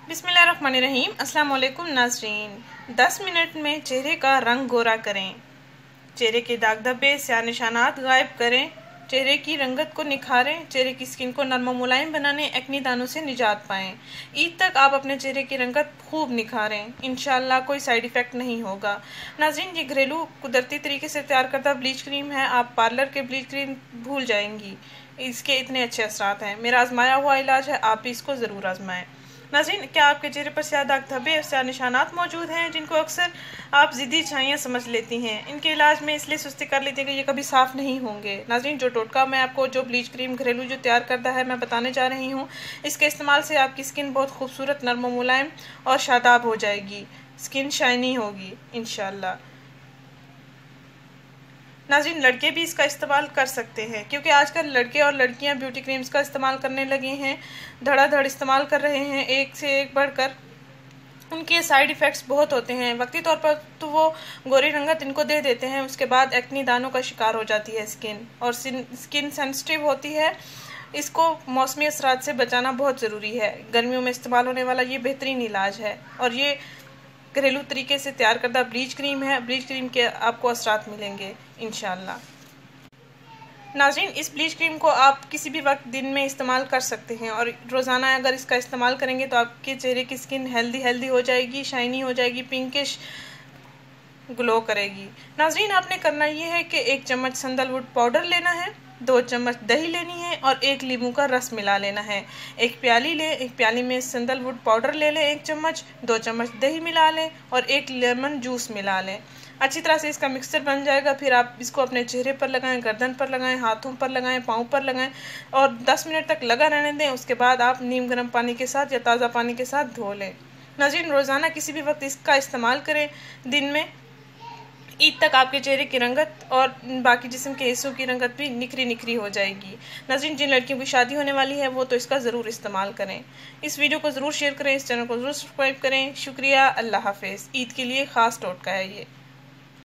बिस्मिल्लाहिर्रहमानिर्रहीम। अस्सलाम वालेकुम नाज़रीन। 10 मिनट में चेहरे का रंग गोरा करें, चेहरे के दाग धब्बे स्याह निशानात गायब करें, चेहरे की रंगत को निखारें, चेहरे की स्किन को नरम और मुलायम बनाने, एक्ने दानों से निजात पाएं। ईद तक आप अपने चेहरे की रंगत खूब निखारें, इंशाल्लाह कोई साइड इफ़ेक्ट नहीं होगा। नाज़रीन, ये घरेलू कुदरती तरीके से तैयार करदा ब्लीच क्रीम है। आप पार्लर के ब्लीच क्रीम भूल जाएंगी, इसके इतने अच्छे असरात हैं। मेरा आजमाया हुआ इलाज है, आप भी इसको ज़रूर आजमाएं। नाज़रीन, क्या आपके चेहरे पर स्याह दाग धब्बे और स्याह निशानात मौजूद हैं जिनको अक्सर आप ज़िद्दी छाइयाँ समझ लेती हैं? इनके इलाज में इसलिए सुस्ती कर लेती है कि ये कभी साफ़ नहीं होंगे। नाज़रीन, जो टोटका मैं आपको जो ब्लीच क्रीम घरेलू जो तैयार करता है मैं बताने जा रही हूँ, इसके इस्तेमाल से आपकी स्किन बहुत खूबसूरत नरम मुलायम और शादाब हो जाएगी, स्किन शाइनी होगी इंशाल्लाह। नाज़रीन, लड़के भी इसका इस्तेमाल कर सकते हैं क्योंकि आजकल लड़के और लड़कियां ब्यूटी क्रीम्स का इस्तेमाल करने लगे हैं, धड़ाधड़ इस्तेमाल कर रहे हैं, एक से एक बढ़कर। उनके साइड इफ़ेक्ट्स बहुत होते हैं। वक्ती तौर पर तो वो गोरी रंगत इनको दे देते हैं, उसके बाद एक्ने दानों का शिकार हो जाती है स्किन, और स्किन सेंसिटिव होती है। इसको मौसमी असरात से बचाना बहुत ज़रूरी है। गर्मियों में इस्तेमाल होने वाला ये बेहतरीन इलाज है और ये घरेलू तरीके से तैयार करदा ब्लीच क्रीम है। ब्लीच क्रीम के आपको असरात मिलेंगे इंशाल्लाह। नाज़रीन, इस ब्लीच क्रीम को आप किसी भी वक्त दिन में इस्तेमाल कर सकते हैं और रोज़ाना अगर इसका इस्तेमाल करेंगे तो आपके चेहरे की स्किन हेल्दी हो जाएगी, शाइनी हो जाएगी, पिंकिश ग्लो करेगी। नाज़रीन, आपने करना ये है कि 1 चम्मच सैंडलवुड पाउडर लेना है, 2 चम्मच दही लेनी है और 1 नींबू का रस मिला लेना है। एक प्याली लें, एक प्याली में सैंडलवुड पाउडर ले लें 1 चम्मच, 2 चम्मच दही मिला लें और 1 लेमन जूस मिला लें। अच्छी तरह से इसका मिक्सचर बन जाएगा। फिर आप इसको अपने चेहरे पर लगाएं, गर्दन पर लगाएं, हाथों पर लगाएं, पाँव पर लगाएं और 10 मिनट तक लगा रहने दें। उसके बाद आप नीम गर्म पानी के साथ या ताज़ा पानी के साथ धो लें। नाज़रीन, रोज़ाना किसी भी वक्त इसका इस्तेमाल करें दिन में। ईद तक आपके चेहरे की रंगत और बाकी जिस्म के हिस्सों की रंगत भी निखरी हो जाएगी। नाज़रीन, जिन लड़कियों की शादी होने वाली है वो तो इसका ज़रूर इस्तेमाल करें। इस वीडियो को ज़रूर शेयर करें, इस चैनल को ज़रूर सब्सक्राइब करें। शुक्रिया, अल्लाह हाफ़िज़। ईद के लिए ख़ास टोटका है ये।